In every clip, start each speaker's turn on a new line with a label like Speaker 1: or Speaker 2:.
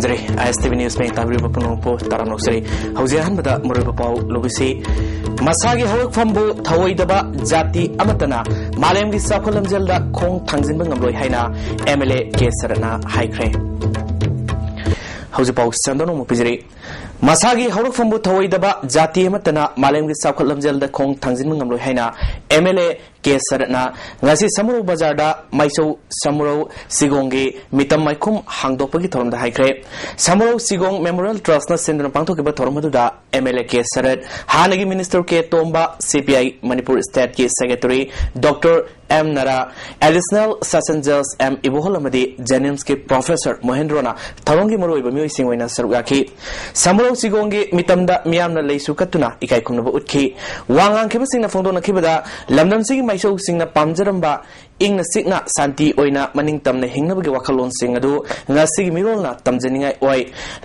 Speaker 1: Tamdari ISTV News में ताबरी बपुनो पो ताराम लोकसरी हौजियान बदा मुरे बपाउ लोबिसी मसागी हवक फंबो थवई दबा जाति अमतना मालेम की साफलम जल्दा खोंग थांजिन बंगमलोई हाइना MLA के सरना हाइख्रे हौजिपाउ संदनो मुपिजरी मसागी हवक फंबो थवई दबा जाति अमतना मालेम की साफलम जल्दा खोंग थांजिन बंगमलोई हाइना MLA के Sarna ngasi samuro bazarda maiso samuro sigongi mitam maikum hangdopagi thoromda haikre samuro sigong memorial trust na sendra pangthokiba thoromaduda MLA ke sarat hanagi minister ke tomba CPI Manipur state ke secretary Dr. M Nara additional session judge M Iboholamadi Jennings ke professor Mohendrona thorongi moroi bamoi singwaina sarugaki samuro sigongi mitamda miyamna leisu katuna ikai khumnaba utkhi wangang kheba singna phongdona khibada lamdam sigi maiso singna pamjaramba ingna sikna santi oina maning tamna hingnabagi wakhalon singadu ngasigi mirolna tamjaningai oi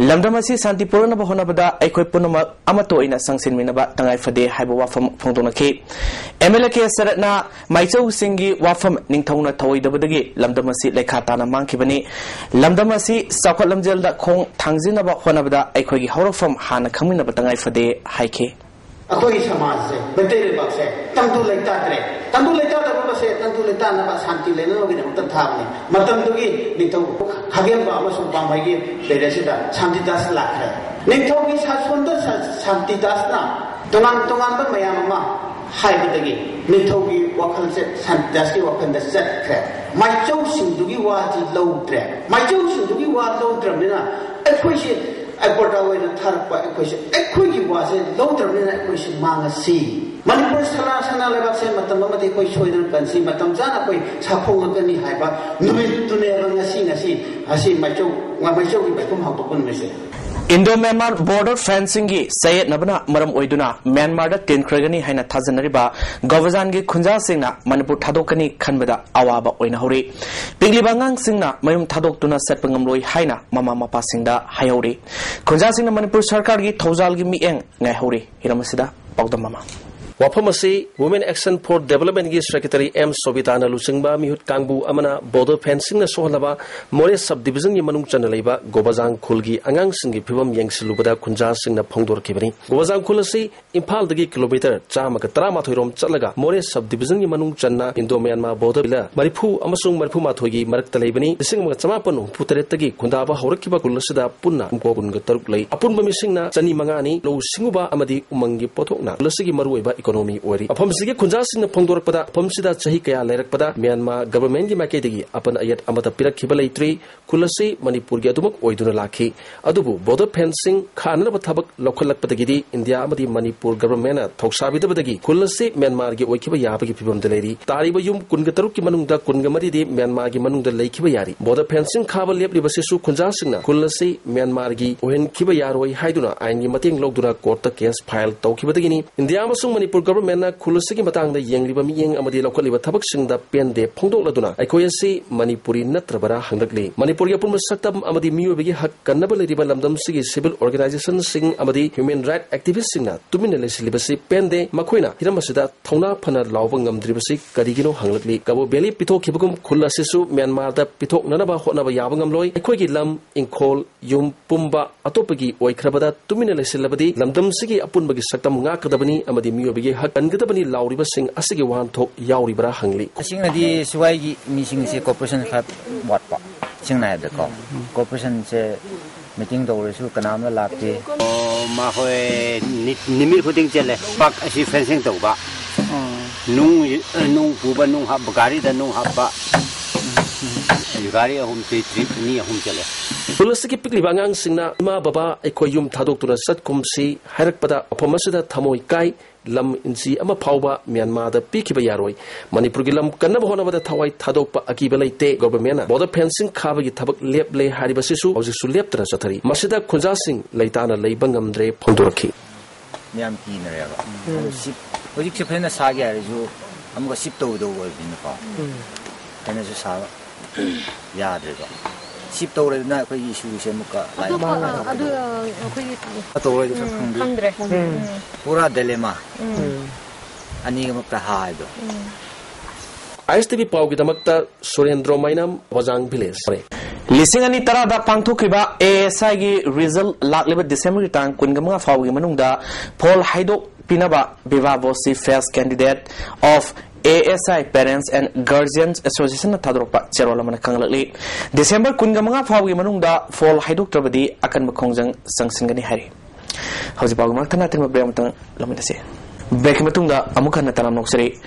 Speaker 1: lamdamasi santi purana bahona bada aikoi punama amato oina sangsin minaba tangai fade haiba wafam phongdona ke MLA ke saratna maiso singi wafam ningthongna thoidabadagi lamdamasi lekhatana mangkhibani lamdamasi sakhat lamjelda khong thangjinaba honabada aikoi gi horofam hana khaminaba tangai fade haike
Speaker 2: akoi samaj se betere bakse tamtu lekta tre tantu lekta da base tantu lekta na ba shanti lena no gi ta thamni matam du gi nithau khagem ba amasung pambai gi beresida shanti das lakha nithau gi sasondar shanti das na tongan ba mayam ma haibadagi nithau gi wakhal se shanti das gi wakhal da set kha mai chou sing du gi wa ji low tre mai chou sing du gi wa low tre na akoi se airport away na tharpa ekoi gi wa se low tre na ekoi se manga si Manipur sana lebak se matam amati koi soidan kansi matam jana koi saphong ngani haiba numi tune ngasi asi maichou gi bakum hawtokun mese
Speaker 1: Indo-Myanmar border fencing gi sayet nabana maram oiduna Myanmar da tinkragani haina thajanariba govazan gi khunja singna Manipur thadokani khanbada awaba oina hori pingli bangang singna mayum thadoktuna satpangamloi haina mama mapa singda hayori khunja singna Manipur sarkar gi thojal gi mieng ngai hori hiramasida pawdam mama
Speaker 3: Wapamasi Women Action for Development gi Secretary M Sobitana Lusingba mihut kangbu amana border fencing na sohlaba More subdivision gi manung chana leiba Gobazang khulgi angang sing gi phibam yengsilubada khunja sing na phongdor kibani Gobazang khulasi Imphal dagi kilometer chama ka 13 rom chatlaga More subdivision gi manung channa Indo-Myanmar border bila Maripu amasung Maripu mathoi gi marakta leibani ising ma chama panu puteret tagi khundaba horakiba kulasida punna umko gun ga taruk lei apun bamisingna chani mangani lo singuba amadi umangi pothokna kulasigi maruiba economy ori aphamsigi khunjasing na phongdorpada aphamsida chahi kaya lerakpada Myanmar government gi makedigi apan ayat amata pirak khibalaitri kulasi Manipur gi adumak oiduna lakhi adubu border fencing khana bathabak lokhalakpadagi India amadi Manipur government na thoksabidabadagi kulasi Myanmar gi oikhiba yabagi phibam deleri tariba yum kunga taruk ki manungda kunga mari di Myanmar gi manungda leikhiba yari border fencing khaba lepli basisu khunjasing na kulasi Myanmar gi ohen khiba yaroi haiduna ain gi mateng logduna court case file tawkhibadagi ni India amasung Manipur government na kulusigi matangda yengliba miyeng amadi lokhaliba thabak singda pende phongdokladuna aikoyasi Manipuri natrabara hangdakli Manipur gi apun saktam amadi miyobegi hak kannaba leriba lamdam sigi civil organization sing amadi human right activist singna tumina lesilibasi pende makoina hiramasida thongna phana lawba ngamdribasi karigino hanglakli kabo beli pithokibagum khulasisu Myanmar da pithoknanaba hotnaba yaba ngamloi aikoigi lam ingkhol yum pumba atopagi oikhrabada tumina lesilabadi lamdam sigi apunbagi saktam ngakadabani amadi miyobegi hakangadabani lauriba sing asigi wan thok yauribara hangli
Speaker 4: asingna di suwai gi missing se corporation khat wat pa singna da ko corporation se meeting do resu kanam la lakte
Speaker 5: ma hoi nimir khuding chele pak asi fencing to ba nung pu ba nung hab gari da nung hab ba gari hum te trip ni hum chele
Speaker 3: Pulasiki pikli bangang singna ma baba ekoyum thadok tuna sat kumsi hairakpada aphamasida thamoi kai lam insi ama phawba Myanmar da pikiba yaroi Manipur gi lam kannaba honabada thawai thadokpa akiba leite government na border fencing khabagi thabak lep le hariba sisu haujisu leptra chathari masida khunja sing leitana leibangamdre phongdorakhi
Speaker 4: nyam ki na ya sip hojik se phena sa ga ju amga sip to do wa bin pa kana ju sa ya de ba sip to re na ko issue se muka lai
Speaker 6: adu ko
Speaker 4: to re ju khangdre pura dilemma ani ga mukta ha do
Speaker 3: ISTV pau gi damakta Surendra Mainam Wajang village
Speaker 1: लिसिंगनी तरादा पांथोखिबा ASI गी result लाक्लिबा December तांग कुनगमंगा फावगी मनुंगदा poll हाइदो पिनबा बिवा बोसी face candidate of ASI Parents and Guardians Association थादरोपा चेरोलमना खंगलकली डिसेंबर कुनगमंगा फावगी मनुंगदा पोल हाइदो ट्रबदी अकन बखोंजंग संगसिंगनी हारी हौजि पावगी मक्तना तिम ब्रेमतंग लमिनसे Back Matunda, Amukan Noxeri.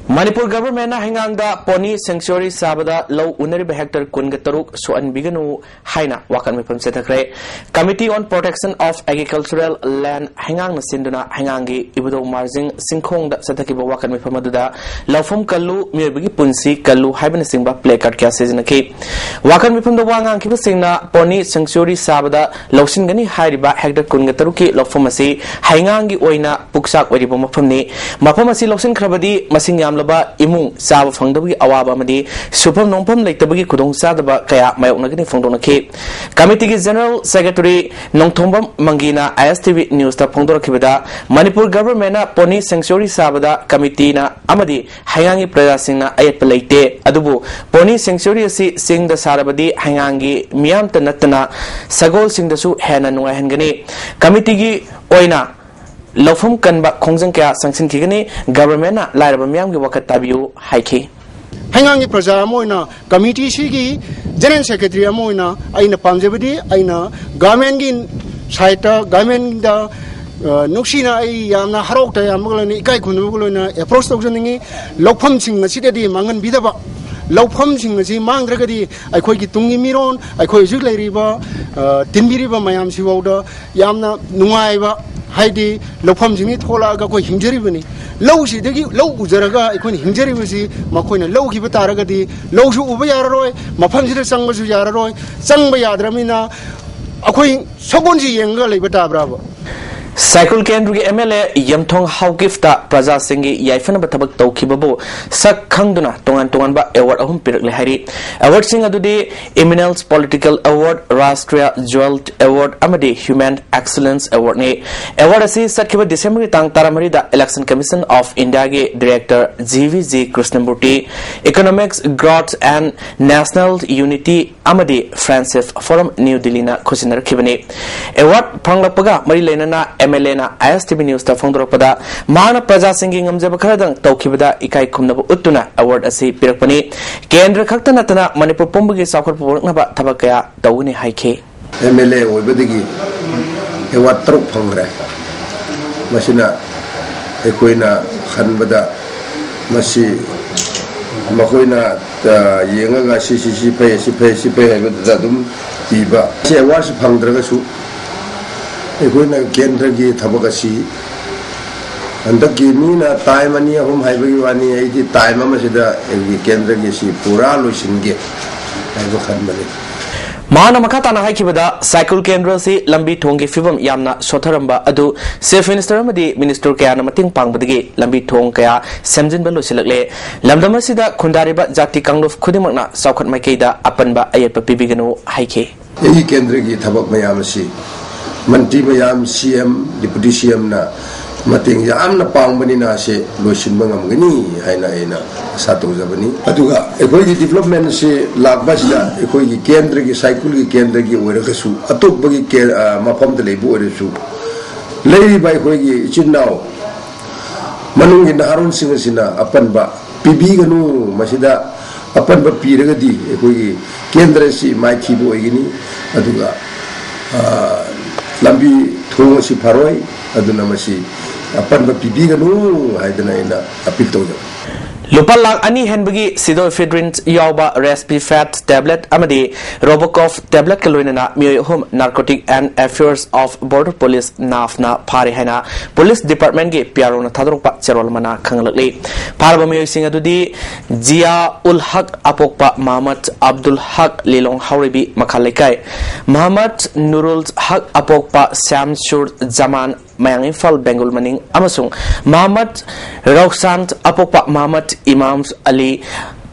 Speaker 1: Manipur government hanganda pony sanctuary Sabada, low unary hector Kungataruk, so and Biganu, Haina, Wakan from Setakre. Committee on Protection of Agricultural Land, Hangang Sinduna, Hangangi, Ibudo Marzing, Sinkong, Satakiba Wakan Pamaduda, Lafum Kalu, Mirbi Punsi, Kalu, Haben Simba, play card cases in a cape. Wakan from the Wangan Kibasina, pony sanctuary Sabada, Losingani, Haiba, Hector Kungataruki, Lofumasi, Hangangi Oina, Puksak, Wediboma. Mapamasi Losin Krabadi, Masing Yamlaba, Imu, Sava Fangdabi, Awaba Madi, Super Nompam like Tabagi Kudong Sadaba, Kaya, Mayonagani Fondona Cape. Committee General Secretary Nongtombam Mangina, ISTV News, the Pondora Kibada, Manipur Government, Pony Sanctuary Sabada, Committee na Amadi, Hangangi Prasina, Ayapalate, Adubu, Pony Sanctuary Sing the Sarabadi, Hangangi, Miam Tanatana, Sagol Sing the Su, Hana Noa Hangani, Committee Oina. Lofum Kanba Kongzang Kya Sanction Kigani, government Larabamiam Wakatabu, Haiki.
Speaker 7: Hangangi Praja Moina, Committee Shigi, General Secretary Moina, Aina Pamjabadi, Aina, Garmengin, Saita, Garmenda, Nuxina, Yana Harokta, Yamulani, Kaikunugulina, a prostoxaningi, Lopum Sing the city, Mangan Bidaba. Lopum Sing the Mangragadi, I quite Tungi Miron, I quite Zugla River, Timbiriba Mayam Sivoda, Yamna, Nuaiva. Heidi, Lopam Zinit Hola, Himjeribani, Low she low Uzaraga, Equin Himjeribasi, Macoina, Low Kibataragadi, Low Ubayaroi, Mapamzir Sangas Yaroi, Sang Bayadramina, Aquin Sogonji Younger Libata Bravo.
Speaker 1: Cycle Kendrick MLA Yamtong How Gifta, Praza Singi, Yaifana Batabak Tokibabo, Sak Kangduna, Tonganba, Award of Pirkle Hari, Award Singer today, Eminence Political Award, Rastria Jewel Award, Amadi, Human Excellence Award, Award Assi Sakiba December Tang Taramarida, Election Commission of India Director GVG Krishnamurti, Economics, Growth and National Unity, Amadi, Francis Forum, New Delhi, Kusinar Kibani, Award Panglapaga, Marilena. MLA na ISTV News ta Fongdoropada Mana Praja Singing Amjabakadang Tokibada Ikai Kumnabu Utuna Award Asi Pirapani Kendra Kaktanatana Manipur Pumbagi Sakar Purnaba Tabakaya Dawuni Haike
Speaker 8: MLA Webedigi Award Trup Pongre Masina Equina Hanbada Masi Makoina Yenga Sisi Pay Zadum Tiba She was Pangdragasu Equina Kendra Tabakasi and the Kimina time and home Hibani 80 time Amasida Kendra Gishi Pura Lusin Gate. I will have
Speaker 1: Mana Makatana Haikibada, Cycle Kendra, Lambi Tongi Fibum Yamna, Sotaramba, Adu, Safe Minister Madi, Minister Kayana Mating Pangbadi, Lambi Tongkaya, Samjin Balusilale, Lamdamasida, Kundariba, Jati Kanglof Kudimana, Saukat Makeda, Apanba, Ayapa Pibigano, Haike.
Speaker 8: Eki Kendra Tabak Mayamasi. Manti Mayam CM, Deputy CM na Mating Yam na Pangmani na se Lusin Mangamani, Haina Sato Zabani. Atuga, Equi development se Lagbasda, Equi Kendri, Cycle Kendri, Werakasu, Atuk Bagi Mapam de Lebu Resu. Lady by Hogi, Chinao Manu in the Harun Singasina, Apanba, Pibiganu, Masida, Apanba Piragadi, Equi Kendresi, Mikey Boyini, Atuga. Lambi Tonsi Paroi, Adunamasi, upon the Pibiganu, Hidana, Apito.
Speaker 1: Lupalak Ani Henbagi, Sido Fedrint, Yauba, Respi Fat Tablet, Amadi, Robocop, Tablet Kalunina, Home, Narcotic and Affairs of Border Police, Nafna, Parihana, Police Department, Piarona Tadropa, Cherolmana, Kangali, Parabami Singadudi, Zia Ul Haq Apokpa, Muhammad Abdul Haq, Lilong Hauribi, Makalekai, Muhammad Nurul Haq Apokpa, Sam Shur Zaman, Mayang Infal Bengal Maning, Amasung, Muhammad Roxant Apokpa, Muhammad Imams Ali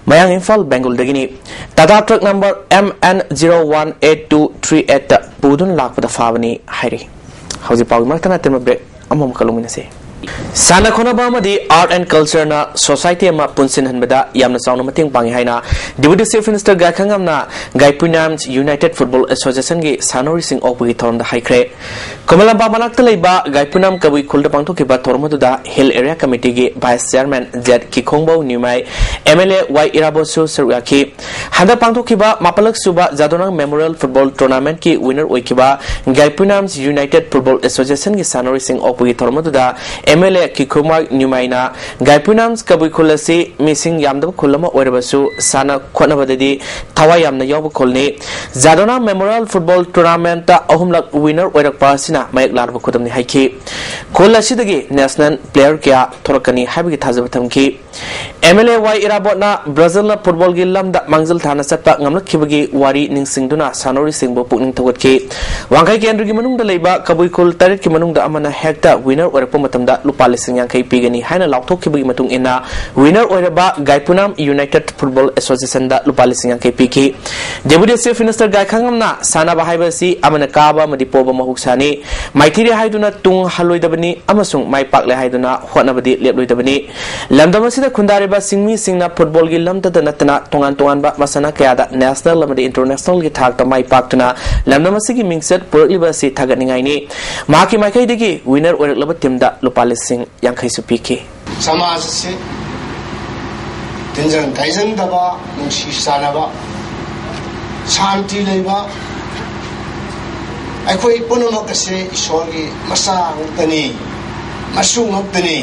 Speaker 1: Mayang Infal Bengal Dagini Tata truck number MN018238 Budun Lak with the Favani Hari. How's the power Martana Temabe Amom Kaluminase? Sana khonaba amadi art and culture na society ama punsin hanbada yamna chawna mating pangi haina Deputy Chief Minister Gai Khangamna Gaipunam United Football Association gi sanori sing opgi thoronda haikre Komalamba manakta leiba Gaipunam kabui khulda pangthokiba thormaduda Hill Area Committee gi Vice Chairman Z Kikhongbo Nimai MLA Y Irabosu Seruyaki handa pangthokiba mapalak suba Jadonang Memorial Football Tournament ki winner oikiba Gaipunam United Football Association gi sanori sing opgi thormaduda MLA Kikhongbo Nimai na Gaipunam kabui khulasi missing yamdab khulama oirabasu sana khonabadadi thawai yamna yob kholni Jadona Memorial Football Tournament ta ahumlak winner oirak pasina mayak larba khudamni haiki kholasidi national player kya thorakani habigi thajabatamki MLA Y Irabotna Brazil football gi lamda mangjal thana satpa ngamlakhibagi wari ningsingduna sanori singbo pukning thawatki wangai kendru gi manungda leiba kabui khul tarit ki manungda amana hekta winner oirakpa matamda lupa lising yankai pigani haina laukthokibagi matung ina winner oiraba Gaipunam United Football Association da lupa lising yankai piki Deputy Chief Minister Gai Khangamna sanaba haibasi amana kaba madipoba mahuksani maithiri haiduna tung haloidabani amasung mai pakle haiduna hotnabadi leploidabani lamdamasida khundariba singmi singna football gi lamda natana tongan tongan ba masana kayada national lamadi international gi thakta mai paktuna lamdamasigi mingset purliba si thaganingai ni maki maikai digi winner oiraklaba timda lupa lising yankai su piki
Speaker 7: समाज से tinjang kaisang daba nungsi sanaba शांति लेबा अखोई पुनमक से ईश्वर की मसा ngtani masu ngtani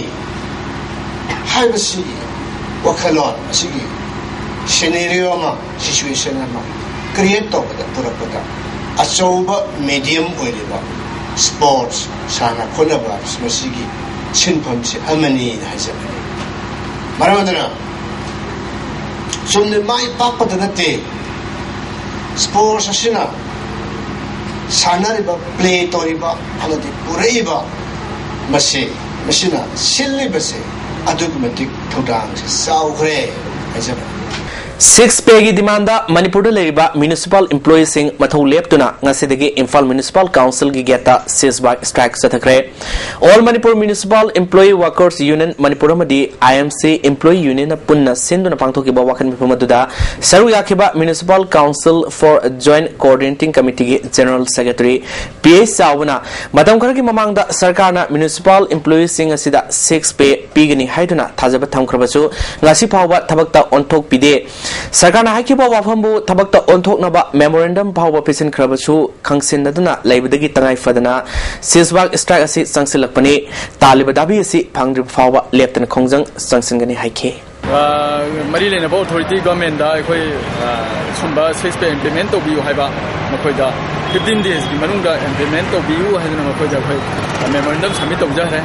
Speaker 7: haibasi wakhalon asigi scenario ma situation ma create to pura achoba medium oiliba sports sana khonaba masigi chinpham se amani haijabani maramadana somne mai papadanate sports asina sanariba play toriba amadi puraiba masina sillibase adugumatik thodang se saugre haijabani
Speaker 1: 6 pegi demanda Manipur leriba municipal employees sing mathau leptuna ngasidagi Imphal Municipal Council gi geta sesbak strike sathakre all Manipur Municipal Employee Workers Union Manipur madi IMC Employee Union na punna sinduna pangthoki ba wakan mipamaduda saru yakhiba Municipal Council for Joint Coordinating Committee gi General Secretary PA Sawna matam kharagi mamangda sarkarna municipal employees sing asida 6 pay pigani haiduna thajaba thamkhrabasu ngasi phawba thabakta onthok pide Sarkana hakiba wafambu tabakta onthoknaba memorandum phawba pisin khrabasu khangsinnaduna leibadagi tangai fadana sesbak strike asi sangsilakpani taliba dabi asi phangdri phawba leptana khongjang sangsingani haike
Speaker 9: mari lena ba authority government da khoi sumba 6 pay implement to biu haiba makoi da 15 days gi manung da implement to biu haidana makoi da khoi memorandum submit to ja re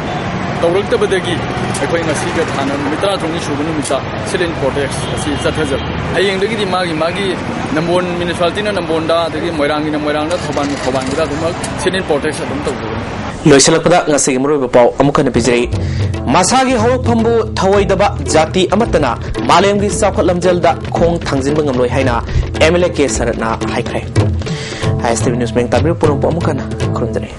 Speaker 9: tawruktabadagi akhoi ngasi ga thana mitra jongni subunu mita silent cortex asi chathajab ayengdagi di magi nambon municipality na nambon da dagi moirangi na moirang da thoban da dumak silent cortex adum tawdu
Speaker 1: loisalakpada ngasi gi muroi bapau amukana bijri masagi hawphambu thawaidaba jati amatana malemgi sakhat lamjalda khong thangjinba ngamloi haina MLA ke saratna haikre ISTV news meng tabir purung amukana khurundane